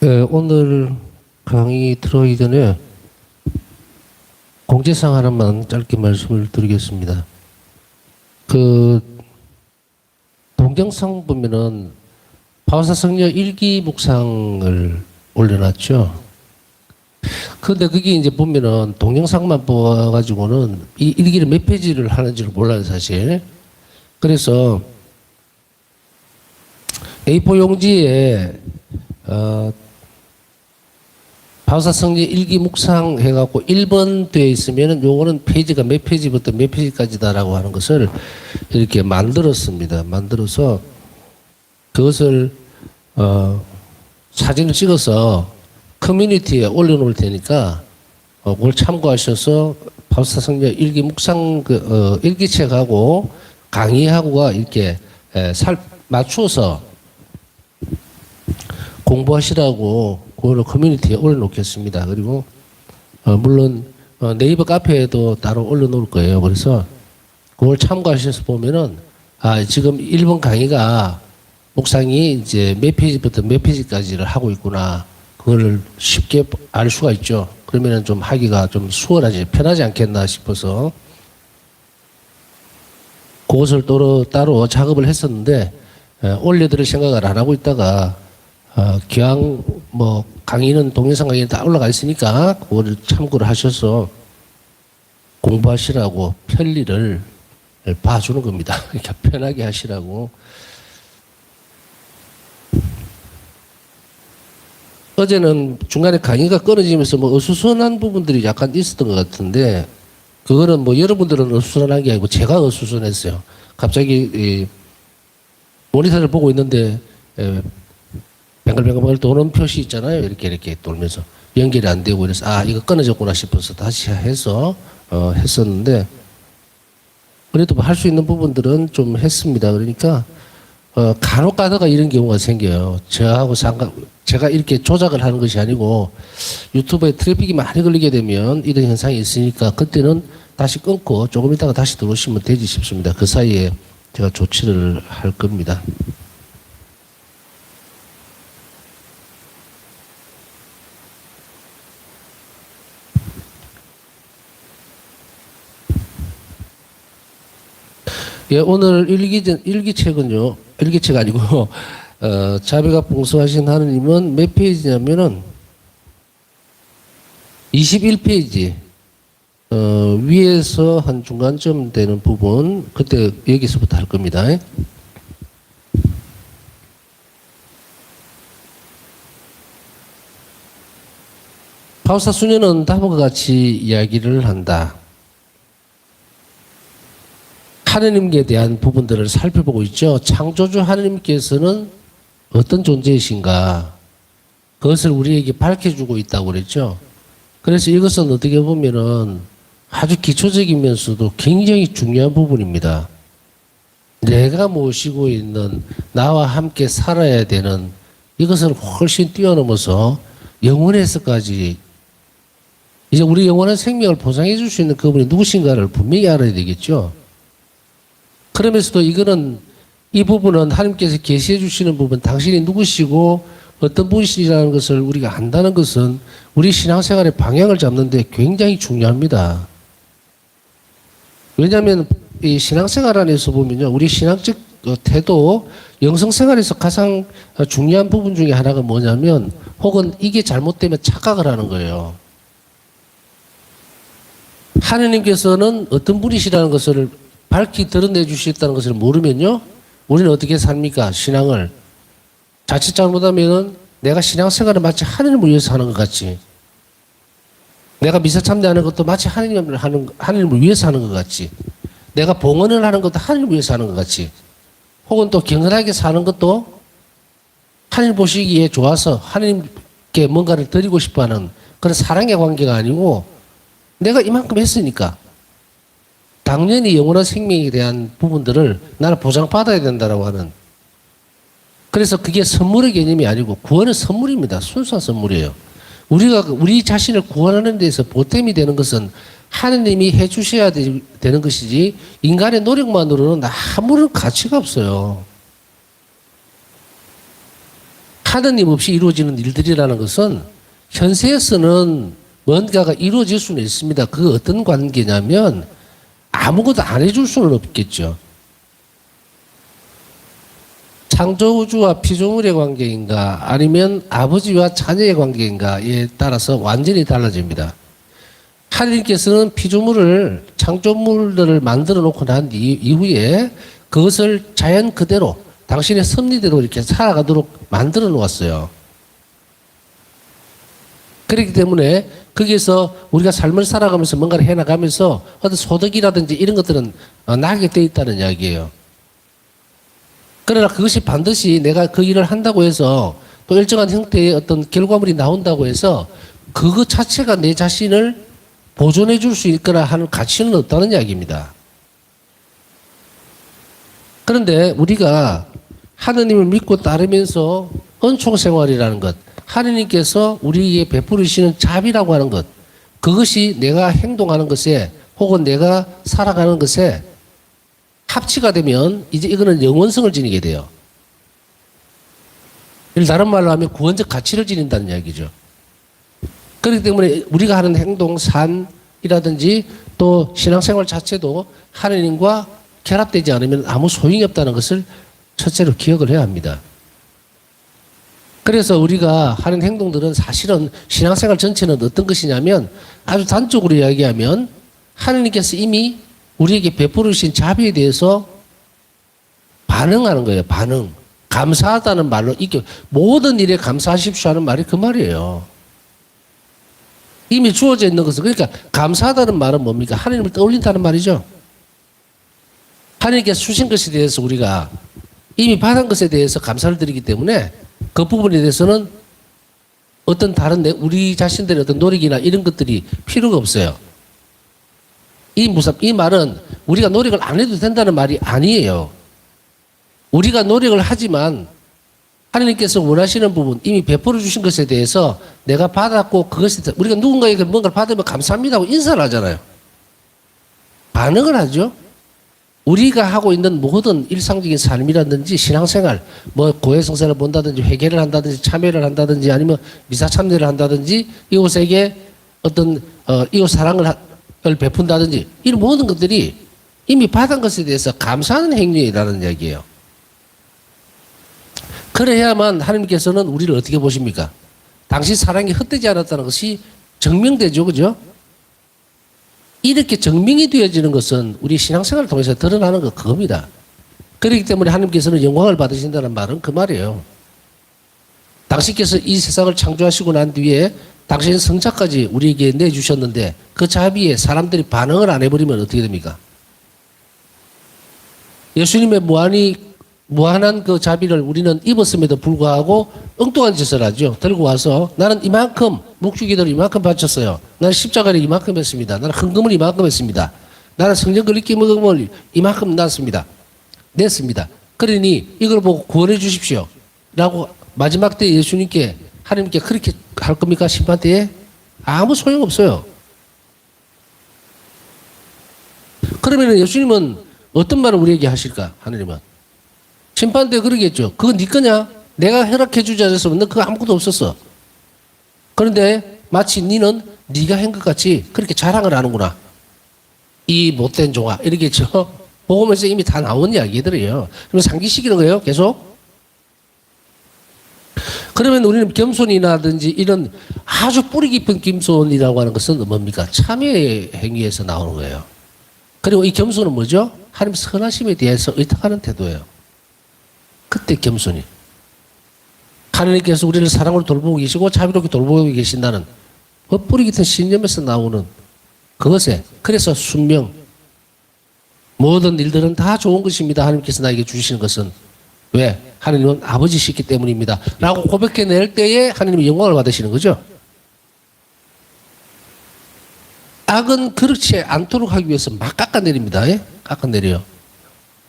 네, 오늘 강의 들어가기 전에 공지사항 하나만 짧게 말씀을 드리겠습니다. 동영상 보면은 바오사성녀 일기 묵상을 올려놨죠. 근데 그게 이제 보면은 동영상만 보아가지고는 이 일기를 몇 페이지를 하는지를 몰라요, 사실. 그래서 A4 용지에, 바오사성녀 일기 묵상 해갖고 1번 되어 있으면은 요거는 페이지가 몇 페이지부터 몇 페이지까지다라고 하는 것을 이렇게 만들었습니다. 만들어서 그것을, 사진을 찍어서 커뮤니티에 올려놓을 테니까, 그걸 참고하셔서 바오사성녀 일기 묵상, 일기책하고 강의하고가 이렇게, 맞추어서 공부하시라고 그거를 커뮤니티에 올려놓겠습니다. 그리고 물론 네이버 카페에도 따로 올려놓을 거예요. 그래서 그걸 참고하셔서 보면은 지금 1번 강의가 묵상이 이제 몇 페이지부터 몇 페이지까지를 하고 있구나. 그걸 쉽게 알 수가 있죠. 그러면은 좀 하기가 좀 수월하지 편하지 않겠나 싶어서 그것을 따로 작업을 했었는데 올려드릴 생각을 안 하고 있다가 기왕 뭐 강의는 동영상 강의는 다 올라가 있으니까 그거를 참고를 하셔서 공부하시라고 편리를 봐주는 겁니다. 그러니까 편하게 하시라고. 어제는 중간에 강의가 끊어지면서 뭐 어수선한 부분들이 약간 있었던 것 같은데 그거는 뭐 여러분들은 어수선한 게 아니고 제가 어수선했어요. 갑자기 이 모니터를 보고 있는데 뱅글뱅글 도는 표시 있잖아요. 이렇게 돌면서 연결이 안 되고 이래서 이거 끊어졌구나 싶어서 다시 해서 했었는데 그래도 뭐 할 수 있는 부분들은 좀 했습니다. 그러니까 간혹 가다가 이런 경우가 생겨요. 제가 이렇게 조작을 하는 것이 아니고 유튜브에 트래픽이 많이 걸리게 되면 이런 현상이 있으니까 그때는 다시 끊고 조금 있다가 다시 들어오시면 되지 싶습니다. 그 사이에 제가 조치를 할 겁니다. 예, 오늘 일기책은요, 일기책 아니고, 자비가 풍성하신 하느님은 몇 페이지냐면은 21페이지, 위에서 한 중간쯤 되는 부분, 그때 여기서부터 할 겁니다. 바오사 수녀는 다음과 같이 이야기를 한다. 하느님께 대한 부분들을 살펴보고 있죠. 창조주 하느님께서는 어떤 존재이신가 그것을 우리에게 밝혀주고 있다고 그랬죠. 그래서 이것은 어떻게 보면은 아주 기초적이면서도 굉장히 중요한 부분입니다. 내가 모시고 있는 나와 함께 살아야 되는 이것을 훨씬 뛰어넘어서 영원에서까지 이제 우리 영원한 생명을 보장해 줄 수 있는 그분이 누구신가를 분명히 알아야 되겠죠. 그러면서도 이 부분은 하나님께서 계시해 주시는 부분, 당신이 누구시고 어떤 분이시라는 것을 우리가 안다는 것은 우리 신앙생활의 방향을 잡는 데 굉장히 중요합니다. 왜냐하면 이 신앙생활 안에서 보면요. 우리 신앙적 태도, 영성생활에서 가장 중요한 부분 중에 하나가 뭐냐면 혹은 이게 잘못되면 착각을 하는 거예요. 하느님께서는 어떤 분이시라는 것을 밝히 드러내 주시겠다는 것을 모르면요. 우리는 어떻게 삽니까? 신앙을. 자칫 잘못하면은 내가 신앙생활을 마치 하느님을 위해서 하는 것 같지. 내가 미사 참여하는 것도 마치 하느님을 위해서 하는 것 같지. 내가 봉헌을 하는 것도 하느님을 위해서 하는 것 같지. 혹은 또 경건하게 사는 것도 하느님 보시기에 좋아서 하느님께 뭔가를 드리고 싶어 하는 그런 사랑의 관계가 아니고 내가 이만큼 했으니까 당연히 영원한 생명에 대한 부분들을 나는 보장받아야 된다라고 하는. 그래서 그게 선물의 개념이 아니고 구원은 선물입니다. 순수한 선물이에요. 우리가 우리 자신을 구원하는 데서 보탬이 되는 것은 하느님이 해주셔야 되는 것이지 인간의 노력만으로는 아무런 가치가 없어요. 하느님 없이 이루어지는 일들이라는 것은 현세에서는 뭔가가 이루어질 수는 있습니다. 그 어떤 관계냐면 아무것도 안 해줄 수는 없겠죠. 창조주와 피조물의 관계인가 아니면 아버지와 자녀의 관계인가에 따라서 완전히 달라집니다. 하느님께서는 피조물을 창조물들을 만들어 놓고 난 이후에 그것을 자연 그대로 당신의 섭리대로 이렇게 살아가도록 만들어 놓았어요. 그렇기 때문에 거기에서 우리가 삶을 살아가면서 뭔가를 해나가면서 어떤 소득이라든지 이런 것들은 나게 돼 있다는 이야기예요. 그러나 그것이 반드시 내가 그 일을 한다고 해서 또 일정한 형태의 어떤 결과물이 나온다고 해서 그것 자체가 내 자신을 보존해 줄 수 있거나 하는 가치는 없다는 이야기입니다. 그런데 우리가 하느님을 믿고 따르면서 은총 생활이라는 것, 하느님께서 우리에게 베풀으시는 자비라고 하는 것, 그것이 내가 행동하는 것에 혹은 내가 살아가는 것에 합치가 되면 이제 이거는 영원성을 지니게 돼요. 다른 말로 하면 구원적 가치를 지닌다는 이야기죠. 그렇기 때문에 우리가 하는 행동, 삶이라든지 또 신앙생활 자체도 하느님과 결합되지 않으면 아무 소용이 없다는 것을 첫째로 기억을 해야 합니다. 그래서 우리가 하는 행동들은 사실은 신앙생활 전체는 어떤 것이냐면 아주 단적으로 이야기하면 하느님께서 이미 우리에게 베풀으신 자비에 대해서 반응하는 거예요. 반응. 감사하다는 말로 이게 모든 일에 감사하십시오 하는 말이 그 말이에요. 이미 주어져 있는 것은 그러니까 감사하다는 말은 뭡니까? 하나님을 떠올린다는 말이죠. 하나님께서 주신 것에 대해서 우리가 이미 받은 것에 대해서 감사를 드리기 때문에 그 부분에 대해서는 어떤 다른 우리 자신들의 어떤 노력이나 이런 것들이 필요가 없어요. 이 말은 우리가 노력을 안 해도 된다는 말이 아니에요. 우리가 노력을 하지만 하나님께서 원하시는 부분, 이미 베풀어 주신 것에 대해서 내가 받았고 그것에 대해서 우리가 누군가에게 뭔가를 받으면 감사합니다 하고 인사를 하잖아요. 반응을 하죠. 우리가 하고 있는 모든 일상적인 삶이라든지 신앙생활, 뭐 고해성사를 본다든지 회개를 한다든지 참회를 한다든지 아니면 미사 참여를 한다든지 이웃에게 어떤 이웃 사랑을 베푼다든지 이런 모든 것들이 이미 받은 것에 대해서 감사하는 행위라는 이야기예요. 그래야만 하나님께서는 우리를 어떻게 보십니까? 당신 사랑이 헛되지 않았다는 것이 증명되죠. 그죠? 이렇게 증명이 되어지는 것은 우리 신앙생활을 통해서 드러나는 것 그겁니다. 그렇기 때문에 하나님께서는 영광을 받으신다는 말은 그 말이에요. 당신께서 이 세상을 창조하시고 난 뒤에 당신의 성자까지 우리에게 내주셨는데 그 자비에 사람들이 반응을 안 해버리면 어떻게 됩니까? 예수님의 무한한 그 자비를 우리는 입었음에도 불구하고 엉뚱한 짓을 하죠. 들고 와서 나는 이만큼 묵주기도를 이만큼 바쳤어요. 나는 십자가를 이만큼 했습니다. 나는 헌금을 이만큼 했습니다. 나는 성령 걸리기 먹음을 이만큼 냈습니다. 그러니 이걸 보고 구원해 주십시오. 라고 마지막 때 예수님께 하나님께 그렇게 할 겁니까? 심판 때에? 아무 소용없어요. 그러면 예수님은 어떤 말을 우리에게 하실까? 하나님은 심판 때 그러겠죠. 그거 네 거냐? 내가 허락해 주지 않았으면 너 그거 아무것도 없었어. 그런데 마치 너는 네가 한 것 같이 그렇게 자랑을 하는구나. 이 못된 종아 이러겠죠. 복음에서 이미 다 나온 이야기들이에요. 그럼 상기시키는 거예요. 계속. 그러면 우리는 겸손이라든지 이런 아주 뿌리 깊은 겸손이라고 하는 것은 뭡니까? 참여의 행위에서 나오는 거예요. 그리고 이 겸손은 뭐죠? 하나님 선하심에 대해서 의탁하는 태도예요. 그때 겸손이. 하나님께서 우리를 사랑으로 돌보고 계시고 자비롭게 돌보고 계신다는 뿌리 깊은 신념에서 나오는 그것에 그래서 순명 모든 일들은 다 좋은 것입니다. 하나님께서 나에게 주시는 것은 왜? 하나님은 아버지시기 때문입니다. 라고 고백해낼 때에 하나님이 영광을 받으시는 거죠. 악은 그렇지 않도록 하기 위해서 막 깎아내립니다. 예? 깎아내려요.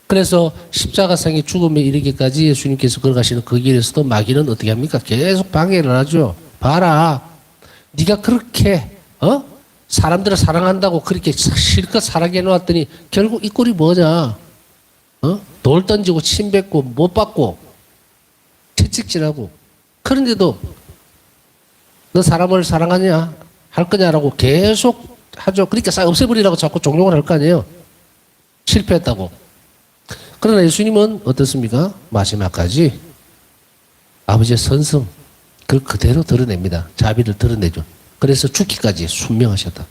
그래서 십자가상의 죽음에 이르기까지 예수님께서 걸어가시는 그 길에서도 마귀는 어떻게 합니까? 계속 방해를 하죠. 봐라. 네가 그렇게 사람들을 사랑한다고 그렇게 실컷 사랑해 놓았더니 결국 이 꼴이 뭐냐? 돌 던지고 침 뱉고 못 받고 채찍질하고 그런데도 너 사람을 사랑하냐? 할 거냐라고 계속 하죠. 그러니까 싹 없애버리라고 자꾸 종용을 할 거 아니에요. 실패했다고. 그러나 예수님은 어떻습니까? 마지막까지 아버지의 선성, 그걸 그대로 드러냅니다. 자비를 드러내죠. 그래서 죽기까지 순명하셨다.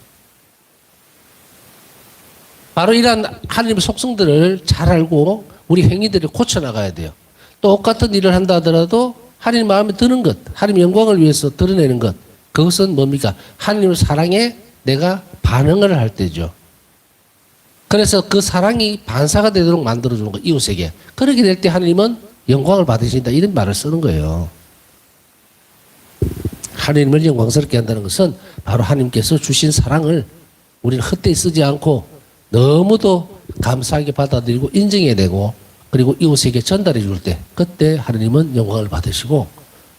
바로 이러한 하나님의 속성들을 잘 알고 우리 행위들을 고쳐나가야 돼요. 똑같은 일을 한다 하더라도 하나님 마음에 드는 것, 하나님 영광을 위해서 드러내는 것, 그것은 뭡니까? 하나님의 사랑에 내가 반응을 할 때죠. 그래서 그 사랑이 반사가 되도록 만들어주는 거, 이웃에게. 그렇게 될 때 하나님은 영광을 받으신다. 이런 말을 쓰는 거예요. 하나님을 영광스럽게 한다는 것은 바로 하나님께서 주신 사랑을 우리는 헛되이 쓰지 않고 너무도 감사하게 받아들이고 인정해야 되고, 그리고 이웃에게 전달해 줄 때 그때 하나님은 영광을 받으시고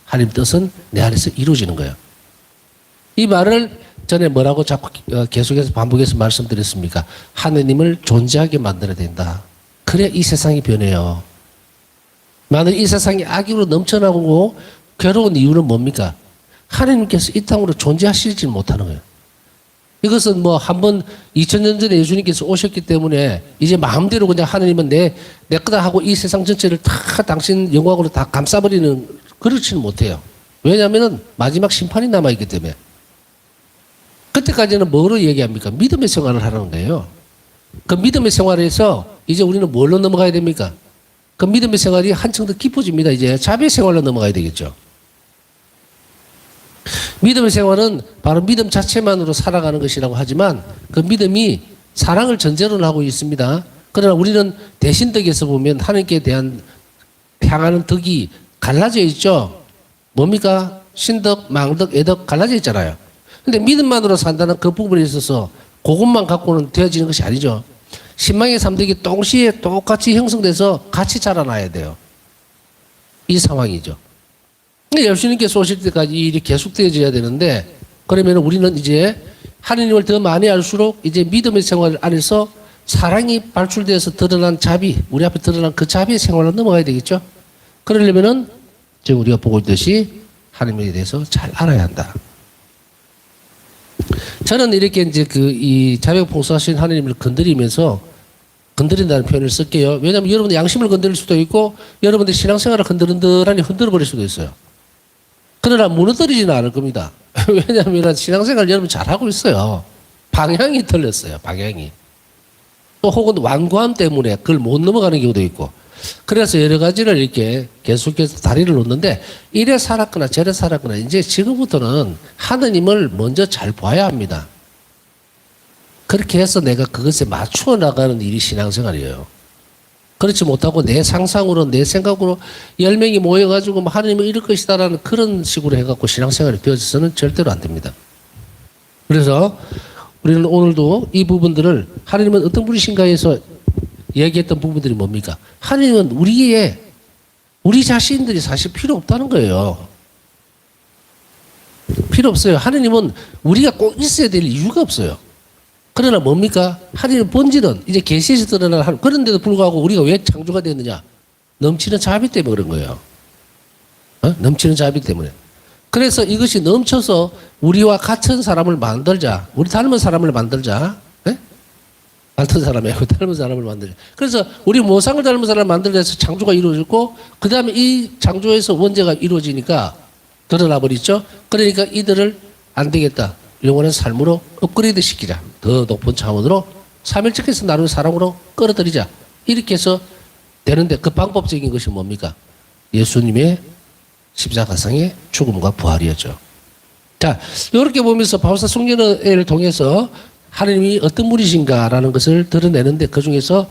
하나님 뜻은 내 안에서 이루어지는 거예요. 이 말을 전에 뭐라고 자꾸 계속해서 반복해서 말씀드렸습니까? 하나님을 존재하게 만들어야 된다. 그래야 이 세상이 변해요. 만약 이 세상이 악으로 넘쳐나고 괴로운 이유는 뭡니까? 하나님께서 이 땅으로 존재하시지 못하는 거예요. 이것은 뭐 한번 2000년 전에 예수님께서 오셨기 때문에 이제 마음대로 그냥 하나님은 내 거다 하고 이 세상 전체를 다 당신 영광으로 다 감싸버리는, 그렇지는 못해요. 왜냐하면 마지막 심판이 남아있기 때문에. 그때까지는 뭐로 얘기합니까? 믿음의 생활을 하라는 거예요. 그 믿음의 생활에서 이제 우리는 뭘로 넘어가야 됩니까? 그 믿음의 생활이 한층 더 깊어집니다. 이제 자비의 생활로 넘어가야 되겠죠. 믿음의 생활은 바로 믿음 자체만으로 살아가는 것이라고 하지만 그 믿음이 사랑을 전제로 하고 있습니다. 그러나 우리는 대신덕에서 보면 하나님께 대한 향하는 덕이 갈라져 있죠. 뭡니까? 신덕, 망덕, 애덕 갈라져 있잖아요. 근데 믿음만으로 산다는 그 부분에 있어서 그것만 갖고는 되어지는 것이 아니죠. 신망의 삼덕이 동시에 똑같이 형성돼서 같이 자라나야 돼요. 이 상황이죠. 예수님께서 오실 때까지 이 일이 계속되어져야 되는데, 그러면 우리는 이제 하나님을 더 많이 알수록 이제 믿음의 생활 안에서 사랑이 발출되어서 드러난 자비, 우리 앞에 드러난 그 자비의 생활로 넘어가야 되겠죠. 그러려면은 지금 우리가 보고 있듯이 하나님에 대해서 잘 알아야 한다. 저는 이렇게 이제 이 자비가 풍성하신 하나님을 건드린다는 표현을 쓸게요. 왜냐하면 여러분의 양심을 건드릴 수도 있고 여러분의 신앙생활을 흔들흔들하니 흔들어버릴 수도 있어요. 그러나 무너뜨리지는 않을 겁니다. 왜냐하면 신앙생활 여러분 잘하고 있어요. 방향이 틀렸어요. 방향이. 또 혹은 완고함 때문에 그걸 못 넘어가는 경우도 있고. 그래서 여러 가지를 이렇게 계속해서 다리를 놓는데, 이래 살았거나 저래 살았거나 이제 지금부터는 하느님을 먼저 잘 봐야 합니다. 그렇게 해서 내가 그것에 맞추어 나가는 일이 신앙생활이에요. 그렇지 못하고 내 상상으로 내 생각으로 10명이 모여가지고 하나님은 이럴 것이다라는 그런 식으로 해갖고 신앙생활이 되어져서는 절대로 안 됩니다. 그래서 우리는 오늘도 이 부분들을 하나님은 어떤 분이신가에서 얘기했던 부분들이 뭡니까? 하나님은 우리 자신들이 사실 필요 없다는 거예요. 필요 없어요. 하나님은 우리가 꼭 있어야 될 이유가 없어요. 그러나 뭡니까? 하나님의 본질은 이제 계시에서 드러나는 하나님. 그런데도 불구하고 우리가 왜 창조가 됐느냐? 넘치는 자비 때문에 그런 거예요. 넘치는 자비 때문에. 그래서 이것이 넘쳐서 우리와 같은 사람을 만들자. 우리 닮은 사람을 만들자. 네? 같은 사람이 아니고 닮은 사람을 만들자. 그래서 우리 모상을 닮은 사람을 만들자 해서 창조가 이루어졌고, 그 다음에 이 창조에서 원죄가 이루어지니까 드러나 버리죠. 그러니까 이들을 안 되겠다. 영원한 삶으로 업그레이드 시키자. 더 높은 차원으로 삼일체계에서 나누는 사랑으로 끌어들이자. 이렇게 해서 되는데 그 방법적인 것이 뭡니까? 예수님의 십자가상의 죽음과 부활이었죠. 자, 이렇게 보면서 바울사 숙련회를 통해서 하나님이 어떤 분이신가라는 것을 드러내는데, 그 중에서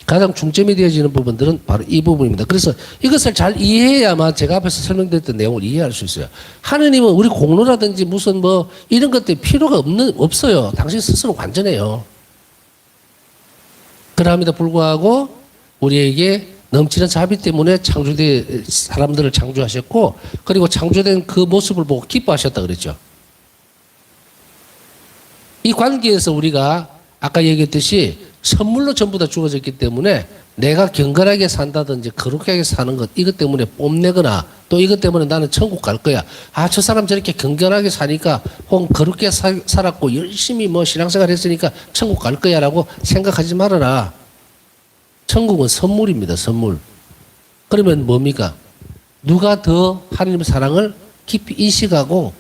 가장 중점이 되어지는 부분들은 바로 이 부분입니다. 그래서 이것을 잘 이해해야만 제가 앞에서 설명드렸던 내용을 이해할 수 있어요. 하느님은 우리 공로라든지 무슨 뭐 이런 것들 필요가 없어요. 당신 스스로 완전해요. 그럼에도 불구하고 우리에게 넘치는 자비 때문에 창조된 사람들을 창조하셨고, 그리고 창조된 그 모습을 보고 기뻐하셨다 그랬죠. 이 관계에서 우리가 아까 얘기했듯이 선물로 전부 다 주어졌기 때문에 내가 경건하게 산다든지 거룩하게 사는 것 이것 때문에 뽐내거나 또 이것 때문에 나는 천국 갈 거야. 아, 저 사람 저렇게 경건하게 사니까 혹은 거룩하게 살았고 열심히 뭐 신앙생활 했으니까 천국 갈 거야라고 생각하지 말아라. 천국은 선물입니다. 선물. 그러면 뭡니까? 누가 더 하나님의 사랑을 깊이 인식하고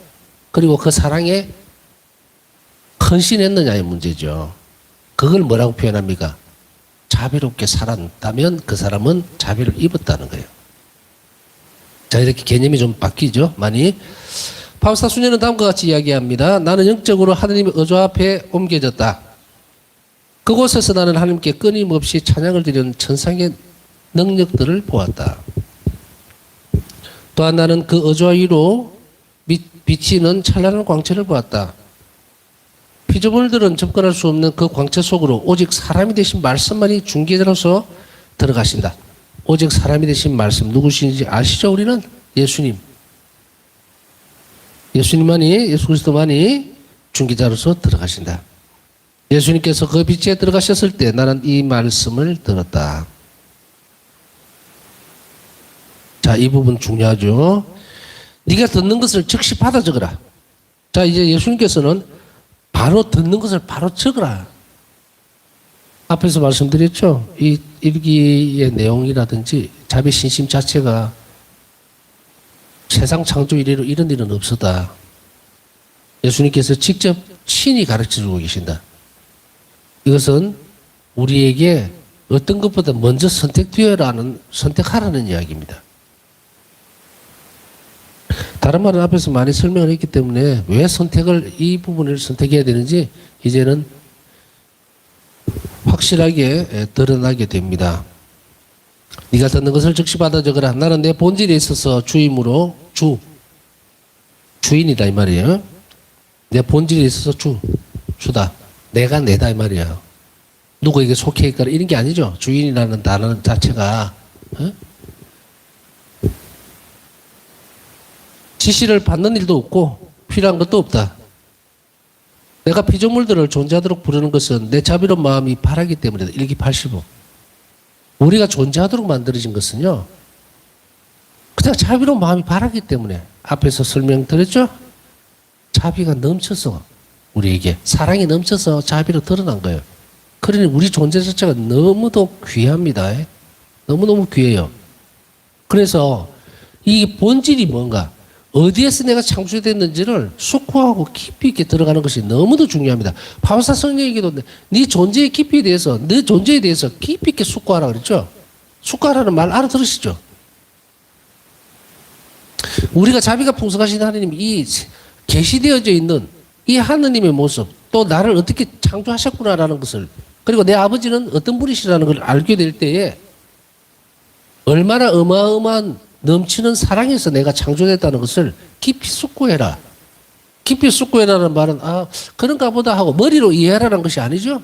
그리고 그 사랑에 헌신했느냐의 문제죠. 그걸 뭐라고 표현합니까? 자비롭게 살았다면 그 사람은 자비를 입었다는 거예요. 자, 이렇게 개념이 좀 바뀌죠. 많이. 파우스타수녀는 다음과 같이 이야기합니다. 나는 영적으로 하느님의 의조 앞에 옮겨졌다. 그곳에서 나는 하나님께 끊임없이 찬양을 드리는 천상의 능력들을 보았다. 또한 나는 그 의조 위로 비치는 찬란한 광채를 보았다. 피조물들은 접근할 수 없는 그 광채 속으로 오직 사람이 되신 말씀만이 중개자로서 들어가신다. 오직 사람이 되신 말씀 누구신지 아시죠? 우리는 예수님. 예수님만이, 예수 그리스도만이 중개자로서 들어가신다. 예수님께서 그 빛에 들어가셨을 때 나는 이 말씀을 들었다. 자, 이 부분 중요하죠. 네가 듣는 것을 즉시 받아 적어라. 자, 이제 예수님께서는 바로 듣는 것을 바로 적어라. 앞에서 말씀드렸죠. 이 일기의 내용이라든지 자비 신심 자체가 세상 창조 이래로 이런 일은 없었다. 예수님께서 직접 친히 가르쳐주고 계신다. 이것은 우리에게 어떤 것보다 먼저 선택하라는 이야기입니다. 다른 말은 앞에서 많이 설명을 했기 때문에 왜 이 부분을 선택해야 되는지 이제는 확실하게 드러나게 됩니다. 네가 듣는 것을 즉시 받아 적어라. 나는 내 본질에 있어서 주임으로 주인이다 이 말이에요. 내 본질에 있어서 주다. 내가 내다 이 말이에요. 누구에게 속해 있거나 이런 게 아니죠. 주인이라는 단어 자체가 지시를 받는 일도 없고 필요한 것도 없다. 내가 피조물들을 존재하도록 부르는 것은 내 자비로운 마음이 바라기 때문이다. 일기 85. 우리가 존재하도록 만들어진 것은요. 그냥 자비로운 마음이 바라기 때문에 앞에서 설명드렸죠. 자비가 넘쳐서 우리에게 사랑이 넘쳐서 자비로 드러난 거예요. 그러니 우리 존재 자체가 너무도 귀합니다. 너무너무 귀해요. 그래서 이 본질이 뭔가 어디에서 내가 창조됐는지를 숙고하고 깊이 있게 들어가는 것이 너무도 중요합니다. 바울사 성령에게도 네 존재의 깊이에 대해서 네 존재에 대해서 깊이 있게 숙고하라 그랬죠. 숙고하라는 말 알아들으시죠? 우리가 자비가 풍성하신 하나님 이 계시되어져 있는 이 하느님의 모습 또 나를 어떻게 창조하셨구나라는 것을 그리고 내 아버지는 어떤 분이시라는 걸 알게 될 때에 얼마나 어마어마한 넘치는 사랑에서 내가 창조됐다는 것을 깊이 숙고해라. 깊이 숙고해라는 말은 그런가 보다 하고 머리로 이해하라는 것이 아니죠.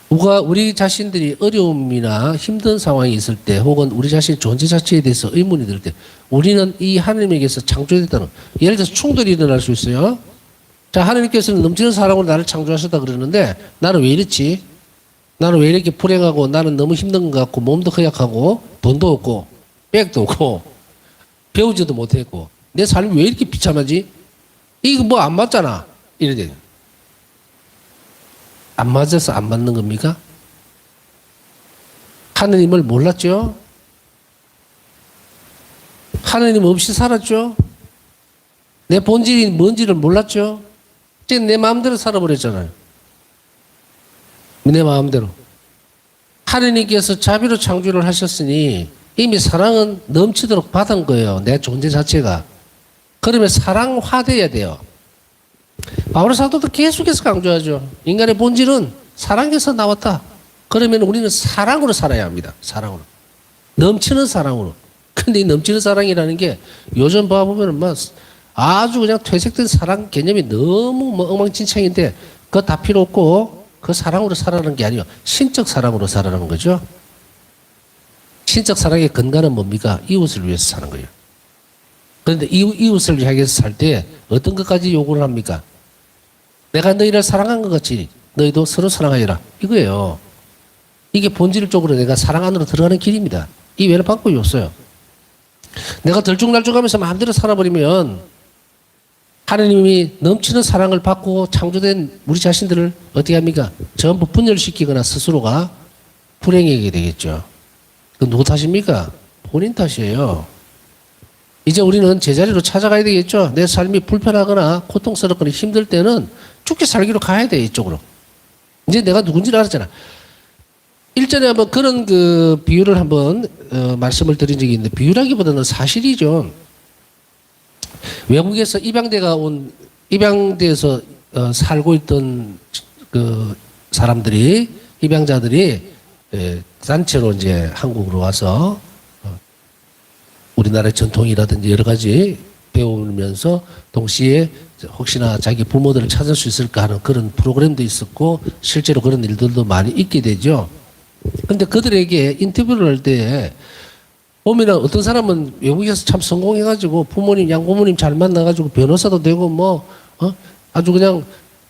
우리 자신들이 어려움이나 힘든 상황이 있을 때 혹은 우리 자신의 존재 자체에 대해서 의문이 들 때 우리는 이 하나님에게서 창조됐다는 예를 들어서 충돌이 일어날 수 있어요. 자, 하나님께서는 넘치는 사랑으로 나를 창조하셨다 그러는데 나는 왜 이렇지? 나는 왜 이렇게 불행하고 나는 너무 힘든 것 같고 몸도 허약하고 돈도 없고 백도 없고 배우지도 못했고 내 삶이 왜 이렇게 비참하지? 이거 뭐 안 맞잖아. 이러대. 안 맞아서 안 맞는 겁니까? 하느님을 몰랐죠? 하느님 없이 살았죠? 내 본질이 뭔지를 몰랐죠? 이제 내 마음대로 살아버렸잖아요. 내 마음대로. 하느님께서 자비로 창조를 하셨으니 이미 사랑은 넘치도록 받은 거예요. 내 존재 자체가. 그러면 사랑화돼야 돼요. 바울 사도도 계속해서 강조하죠. 인간의 본질은 사랑에서 나왔다. 그러면 우리는 사랑으로 살아야 합니다. 사랑으로. 넘치는 사랑으로. 근데 이 넘치는 사랑이라는 게 요즘 봐보면 막 아주 그냥 퇴색된 사랑 개념이 너무 뭐 엉망진창인데 그거 다 필요 없고 그 사랑으로 살아가는 게 아니에요. 신적 사랑으로 살아가는 거죠. 신적 사랑의 근간은 뭡니까? 이웃을 위해서 사는 거예요. 그런데 이웃을 향해서 살 때 어떤 것까지 요구를 합니까? 내가 너희를 사랑한 것 같이 너희도 서로 사랑하여라. 이거예요. 이게 본질적으로 내가 사랑 안으로 들어가는 길입니다. 이 외에는 방법이 없어요. 내가 들쭉날쭉하면서 마음대로 살아버리면 하나님이 넘치는 사랑을 받고 창조된 우리 자신들을 어떻게 합니까? 전부 분열시키거나 스스로가 불행하게 되겠죠. 그 누구 탓입니까? 본인 탓이에요. 이제 우리는 제자리로 찾아가야 되겠죠. 내 삶이 불편하거나 고통스럽거나 힘들 때는 죽게 살기로 가야 돼, 이쪽으로. 이제 내가 누군지를 알았잖아. 일전에 한번 그런 그 비유를 한번 말씀을 드린 적이 있는데, 비유라기보다는 사실이죠. 외국에서 입양대에서 살고 있던 그 사람들이, 입양자들이 단체로 이제 한국으로 와서 우리나라의 전통이라든지 여러 가지 배우면서 동시에 혹시나 자기 부모들을 찾을 수 있을까 하는 그런 프로그램도 있었고 실제로 그런 일들도 많이 있게 되죠. 근데 그들에게 인터뷰를 할 때 보면 어떤 사람은 외국에서 참 성공해가지고 부모님, 양부모님 잘 만나가지고 변호사도 되고 아주 그냥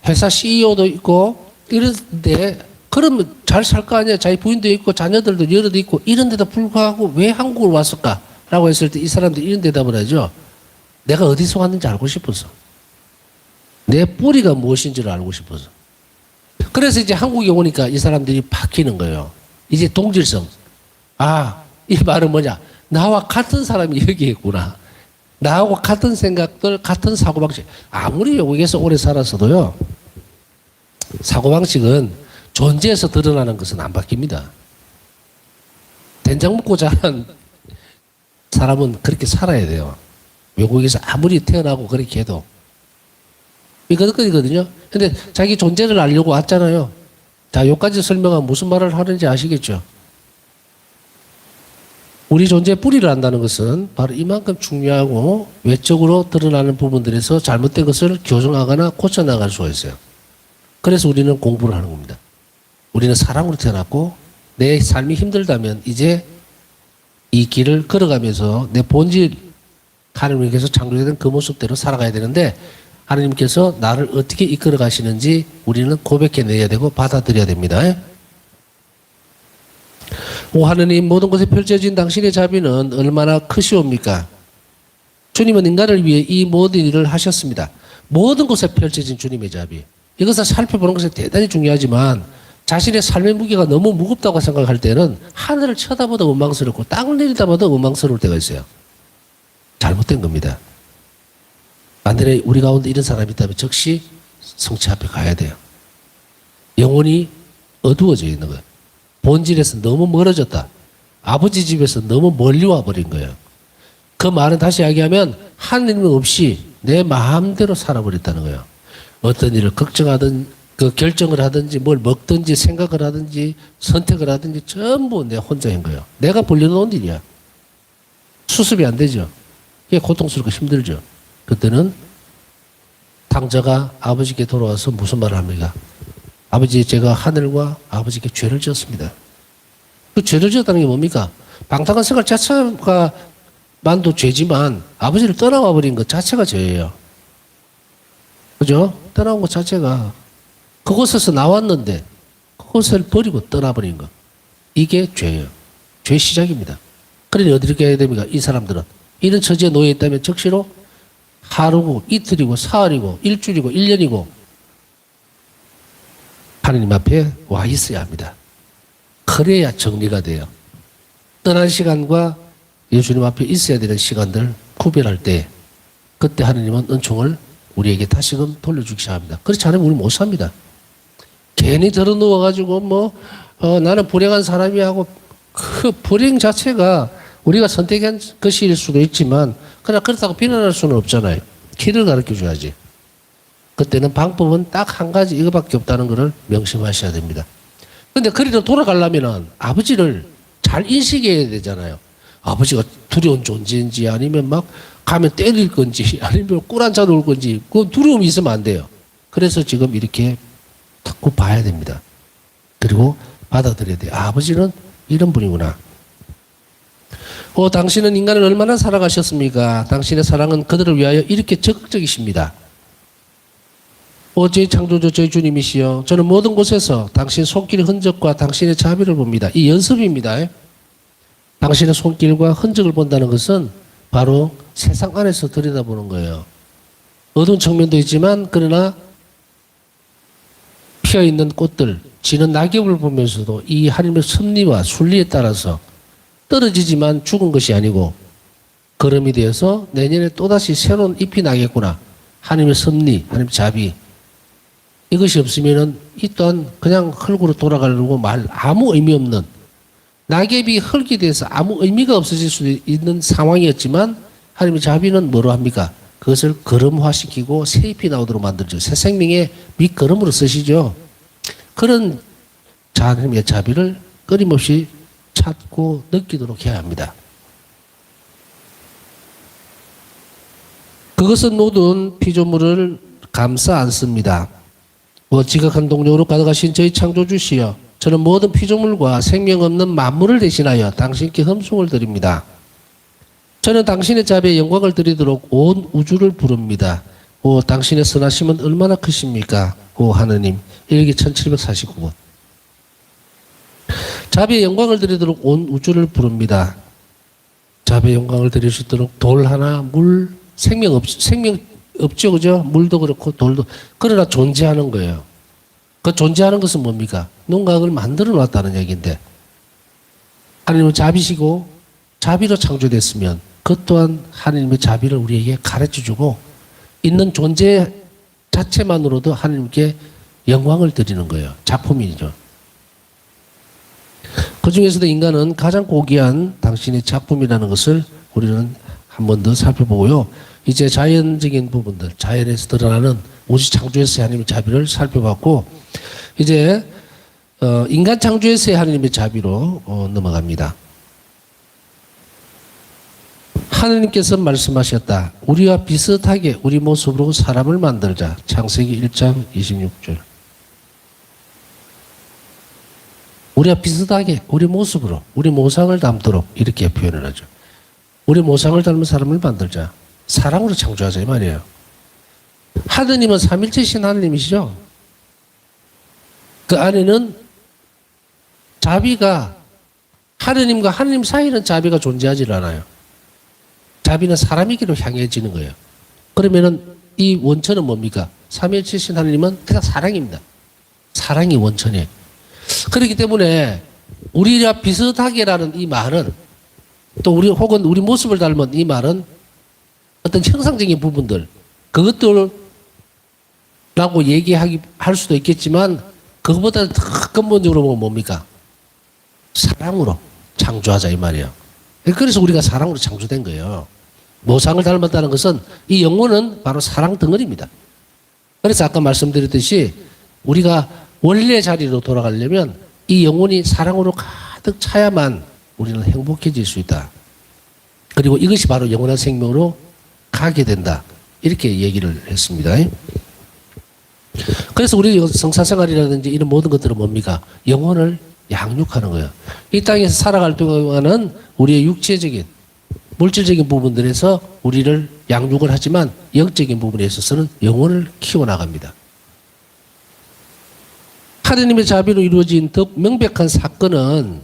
회사 CEO도 있고 이런데 그러면 잘 살 거 아니야. 자기 부인도 있고 자녀들도 여럿 있고 이런데도 불구하고 왜 한국으로 왔을까? 라고 했을 때 이 사람들이 이런 대답을 하죠. 내가 어디서 왔는지 알고 싶어서. 내 뿌리가 무엇인지를 알고 싶어서. 그래서 이제 한국에 오니까 이 사람들이 바뀌는 거예요. 이제 동질성. 이 말은 뭐냐. 나와 같은 사람이 여기 있구나. 나하고 같은 생각들, 같은 사고방식. 아무리 외국에서 오래 살았어도요. 사고방식은 존재에서 드러나는 것은 안 바뀝니다. 된장 먹고 자란 사람은 그렇게 살아야 돼요. 외국에서 아무리 태어나고 그렇게 해도. 이거거든요. 근데 자기 존재를 알려고 왔잖아요. 자, 여기까지 설명하면 무슨 말을 하는지 아시겠죠? 우리 존재의 뿌리를 안다는 것은 바로 이만큼 중요하고 외적으로 드러나는 부분들에서 잘못된 것을 교정하거나 고쳐나갈 수가 있어요. 그래서 우리는 공부를 하는 겁니다. 우리는 사람으로 태어났고 내 삶이 힘들다면 이제 이 길을 걸어가면서 내 본질, 하나님께서 창조된 그 모습대로 살아가야 되는데 하나님께서 나를 어떻게 이끌어 가시는지 우리는 고백해내야 되고 받아들여야 됩니다. 오 하느님, 모든 것에 펼쳐진 당신의 자비는 얼마나 크시옵니까? 주님은 인간을 위해 이 모든 일을 하셨습니다. 모든 것에 펼쳐진 주님의 자비. 이것을 살펴보는 것이 대단히 중요하지만 자신의 삶의 무게가 너무 무겁다고 생각할 때는 하늘을 쳐다보다 원망스럽고 땅을 내리다봐도 원망스러울 때가 있어요. 잘못된 겁니다. 반대로 우리 가운데 이런 사람이 있다면 즉시 성취 앞에 가야 돼요. 영혼이 어두워져 있는 거예요. 본질에서 너무 멀어졌다. 아버지 집에서 너무 멀리 와버린 거예요. 그 말은 다시 이야기하면 하나님 없이 내 마음대로 살아버렸다는 거예요. 어떤 일을 걱정하든 그 결정을 하든지 뭘 먹든지 생각을 하든지 선택을 하든지 전부 내 혼자인 거예요. 내가 벌려놓은 일이야. 수습이 안 되죠. 이게 고통스럽고 힘들죠. 그때는 당자가 아버지께 돌아와서 무슨 말을 합니까? 아버지, 제가 하늘과 아버지께 죄를 지었습니다. 그 죄를 지었다는 게 뭡니까? 방탕한 생활 자체가 만도 죄지만 아버지를 떠나와 버린 것 자체가 죄예요. 그죠? 떠나온 것 자체가 그곳에서 나왔는데 그곳을 버리고 떠나버린 것. 이게 죄예요. 죄 시작입니다. 그러니 어떻게 해야 됩니까? 이 사람들은. 이런 처지에 놓여 있다면 적시로 하루고 이틀이고 사흘이고 일주일이고 1년이고 하느님 앞에 와 있어야 합니다. 그래야 정리가 돼요. 떠난 시간과 예수님 앞에 있어야 되는 시간들 구별할 때 그때 하느님은 은총을 우리에게 다시금 돌려주기 시작합니다. 그렇지 않으면 우리 못 삽니다. 괜히 들어 누워가지고 나는 불행한 사람이 하고 그 불행 자체가 우리가 선택한 것일 수도 있지만 그러나 그렇다고 비난할 수는 없잖아요. 길을 가르쳐 줘야지. 그때는 방법은 딱 한 가지 이거밖에 없다는 것을 명심하셔야 됩니다. 근데 그래도 돌아가려면 아버지를 잘 인식해야 되잖아요. 아버지가 두려운 존재인지 아니면 막 가면 때릴 건지 아니면 꿀 한 잔 올 건지 그 두려움이 있으면 안 돼요. 그래서 지금 이렇게 자꾸 봐야 됩니다. 그리고 받아들여야 돼요. 아버지는 이런 분이구나. 당신은 인간을 얼마나 사랑하셨습니까? 당신의 사랑은 그들을 위하여 이렇게 적극적이십니다. 제 창조주 저희 주님이시여 저는 모든 곳에서 당신 손길의 흔적과 당신의 자비를 봅니다. 이 연습입니다. 당신의 손길과 흔적을 본다는 것은 바로 세상 안에서 들여다보는 거예요. 어두운 측면도 있지만 그러나 피어있는 꽃들, 지는 낙엽을 보면서도 이 하나님의 섭리와 순리에 따라서 떨어지지만 죽은 것이 아니고 걸음이 되어서 내년에 또다시 새로운 잎이 나겠구나. 하나님의 섭리, 하나님의 자비. 이것이 없으면은 이 또한 그냥 흙으로 돌아가려고 아무 의미 없는 낙엽이 흙이 돼서 아무 의미가 없어질 수 있는 상황이었지만 하나님의 자비는 뭐로 합니까? 그것을 걸음화시키고 새 잎이 나오도록 만들죠. 새 생명의 밑거름으로 쓰시죠. 그런 하나님의 자비를 끊임없이 찾고 느끼도록 해야 합니다. 그것은 모든 피조물을 감싸 안습니다. 지각한 동력으로 가득하신 저희 창조주시여 저는 모든 피조물과 생명 없는 만물을 대신하여 당신께 흠송을 드립니다. 저는 당신의 자비에 영광을 드리도록 온 우주를 부릅니다. 당신의 선하심은 얼마나 크십니까? 하느님. 일기 1749번. 자비에 영광을 드리도록 온 우주를 부릅니다. 자비에 영광을 드릴 수 있도록 돌 하나, 물, 생명 없죠, 그죠? 물도 그렇고 돌도. 그러나 존재하는 거예요. 그 존재하는 것은 뭡니까? 누군가 그걸 만들어 놨다는 얘기인데 하나님은 자비시고 자비로 창조됐으면 그것 또한 하나님의 자비를 우리에게 가르쳐 주고 있는 존재 자체만으로도 하나님께 영광을 드리는 거예요. 작품이죠. 그 중에서도 인간은 가장 고귀한 당신의 작품이라는 것을 우리는 한 번 더 살펴보고요. 이제 자연적인 부분들, 자연에서 드러나는 우주 창조에서의 하나님의 자비를 살펴봤고 이제 인간 창조에서의 하나님의 자비로 넘어갑니다. 하나님께서 말씀하셨다. 우리와 비슷하게 우리 모습으로 사람을 만들자. 창세기 1장 26절. 우리와 비슷하게 우리 모습으로 우리 모상을 담도록 이렇게 표현을 하죠. 우리 모상을 닮은 사람을 만들자. 사랑으로 창조하자 이 말이에요. 하느님은 삼일체신 하느님이시죠. 그 안에는 자비가 하느님과 하느님 사이는 자비가 존재하지 않아요. 자비는 사람에게로 향해지는 거예요. 그러면은 이 원천은 뭡니까? 삼일체신 하느님은 그냥 사랑입니다. 사랑이 원천이에요. 그렇기 때문에 우리와 비슷하게라는 이 말은 또 우리 혹은 우리 모습을 닮은 이 말은 어떤 형상적인 부분들 그것들라고 할 수도 있겠지만 그것보다 더 근본적으로 보면 뭡니까? 사랑으로 창조하자 이 말이에요. 그래서 우리가 사랑으로 창조된 거예요. 모상을 닮았다는 것은 이 영혼은 바로 사랑 덩어리입니다. 그래서 아까 말씀드렸듯이 우리가 원래 자리로 돌아가려면 이 영혼이 사랑으로 가득 차야만 우리는 행복해질 수 있다. 그리고 이것이 바로 영원한 생명으로 가게 된다. 이렇게 얘기를 했습니다. 그래서 우리 성사생활이라든지 이런 모든 것들은 뭡니까? 영혼을 양육하는 거예요. 이 땅에서 살아갈 동안은 우리의 육체적인 물질적인 부분들에서 우리를 양육을 하지만 영적인 부분에 있어서는 영혼을 키워나갑니다. 하느님의 자비로 이루어진 더 명백한 사건은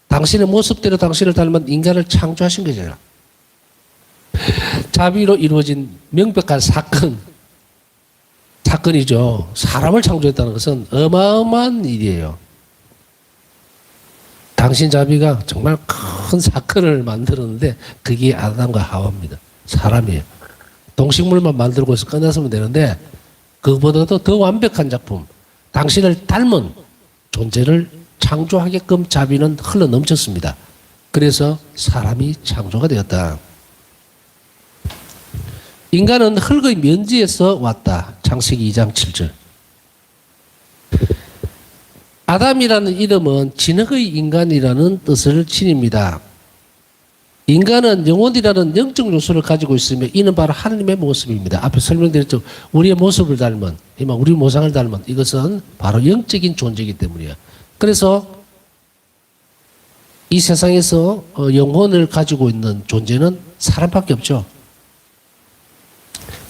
당신의 모습대로 당신을 닮은 인간을 창조하신 거잖아요. 자비로 이루어진 명백한 사건이죠. 사람을 창조했다는 것은 어마어마한 일이에요. 당신 자비가 정말 큰 사건을 만들었는데 그게 아담과 하와입니다. 사람이에요. 동식물만 만들고 해서 끝났으면 되는데 그보다도 더 완벽한 작품, 당신을 닮은 존재를 창조하게끔 자비는 흘러 넘쳤습니다. 그래서 사람이 창조가 되었다. 인간은 흙의 면지에서 왔다. 창세기 2장 7절. 아담이라는 이름은 진흙의 인간이라는 뜻을 지닙니다. 인간은 영혼이라는 영적 요소를 가지고 있으며 이는 바로 하나님의 모습입니다. 앞에 설명드렸죠. 우리의 모습을 닮은, 우리 모상을 닮은 이것은 바로 영적인 존재이기 때문이에요. 그래서 이 세상에서 영혼을 가지고 있는 존재는 사람밖에 없죠.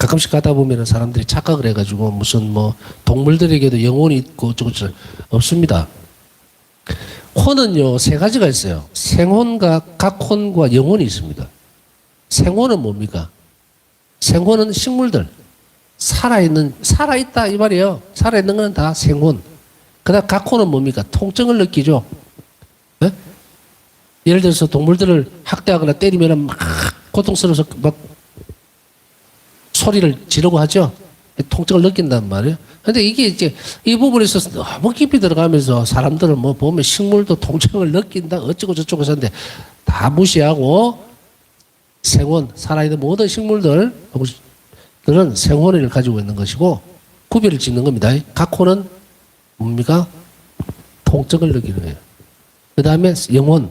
가끔씩 가다 보면은 사람들이 착각을 해가지고 무슨 뭐 동물들에게도 영혼이 있고 어쩌고저쩌고 없습니다. 혼은요, 세 가지가 있어요. 생혼과 각혼과 영혼이 있습니다. 생혼은 뭡니까? 생혼은 식물들. 살아있다 이 말이에요. 살아있는 건 다 생혼. 그 다음 각혼은 뭡니까? 통증을 느끼죠. 네? 예를 들어서 동물들을 학대하거나 때리면 막 고통스러워서 막 소리를 지르고 하죠. 통증을 느낀단 말이에요. 근데 이게 이제 이 부분에 있어서 너무 깊이 들어가면서 사람들은 뭐 보면 식물도 통증을 느낀다 어쩌고 저쩌고 하는데 다 무시하고 생혼, 살아있는 모든 식물들은 생혼을 가지고 있는 것이고 구별을 짓는 겁니다. 각혼은 뭡니까? 통증을 느끼는 거예요. 그 다음에 영혼,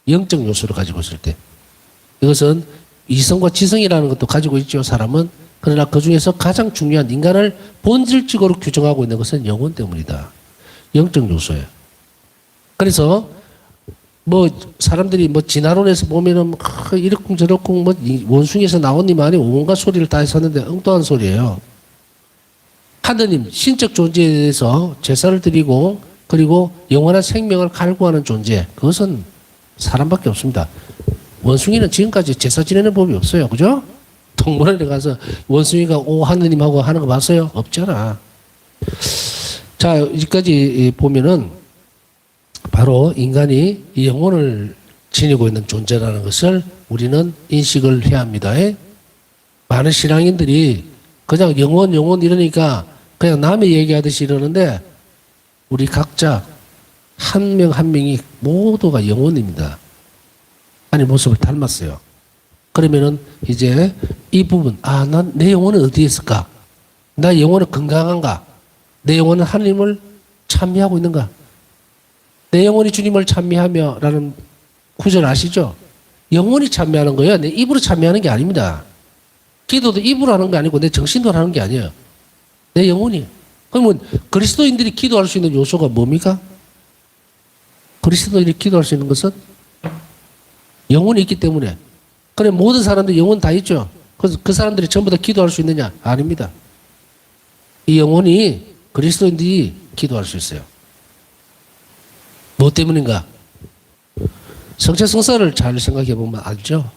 영적 요소를 가지고 있을 때 이것은 이성과 지성이라는 것도 가지고 있죠. 사람은. 그러나 그 중에서 가장 중요한 인간을 본질적으로 규정하고 있는 것은 영혼 때문이다. 영적 요소예요. 그래서 뭐 사람들이 뭐 진화론에서 보면은 이렇쿵 저렇쿵 뭐 원숭이에서 나온 니 말이 온갖 소리를 다 했었는데 엉뚱한 소리예요. 하느님 신적 존재에 대해서 제사를 드리고 그리고 영원한 생명을 갈구하는 존재 그것은 사람밖에 없습니다. 원숭이는 지금까지 제사 지내는 법이 없어요. 그죠? 동물원에 가서 원숭이가 오 하느님하고 하는 거 봤어요? 없잖아. 자, 여기까지 보면은 바로 인간이 이 영혼을 지니고 있는 존재라는 것을 우리는 인식을 해야 합니다. 많은 신앙인들이 그냥 영혼 이러니까 그냥 남의 얘기하듯이 이러는데 우리 각자 한 명 한 명이 모두가 영혼입니다. 하나님 모습을 닮았어요. 그러면은 이제 이 부분, 난 내 영혼은 어디에 있을까? 나 영혼은 건강한가? 내 영혼은 하나님을 찬미하고 있는가? 내 영혼이 주님을 찬미하며 라는 구절 아시죠? 영혼이 찬미하는 거예요. 내 입으로 찬미하는 게 아닙니다. 기도도 입으로 하는 게 아니고 내 정신으로 하는 게 아니에요. 내 영혼이. 그러면 그리스도인들이 기도할 수 있는 요소가 뭡니까? 그리스도인들이 기도할 수 있는 것은 영혼이 있기 때문에. 그래 모든 사람들 영혼 다 있죠. 그래서 그 사람들이 전부 다 기도할 수 있느냐? 아닙니다. 이 영혼이 그리스도인들이 기도할 수 있어요. 뭐 때문인가? 성체성사를 잘 생각해 보면 알죠.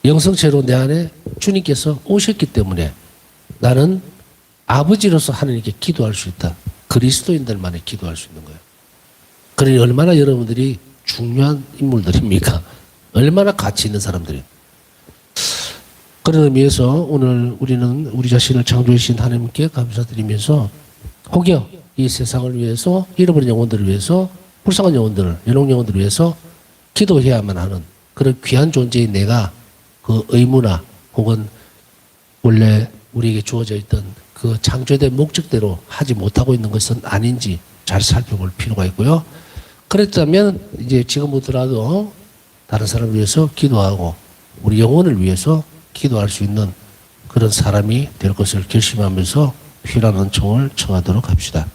영성체로 내 안에 주님께서 오셨기 때문에 나는 아버지로서 하나님께 기도할 수 있다. 그리스도인들만이 기도할 수 있는 거예요. 그러니 얼마나 여러분들이 중요한 인물들입니까? 얼마나 가치 있는 사람들이. 그런 의미에서 오늘 우리는 우리 자신을 창조해 주신 하나님께 감사드리면서 혹여 이 세상을 위해서 잃어버린 영혼들을 위해서 불쌍한 영혼들을 연옥 영혼들을 위해서 기도해야만 하는 그런 귀한 존재인 내가 그 의무나 혹은 원래 우리에게 주어져 있던 그 창조된 목적대로 하지 못하고 있는 것은 아닌지 잘 살펴볼 필요가 있고요. 그랬다면 이제 지금부터라도 다른 사람을 위해서 기도하고 우리 영혼을 위해서 기도할 수 있는 그런 사람이 될 것을 결심하면서 필요한 은총을 청하도록 합시다.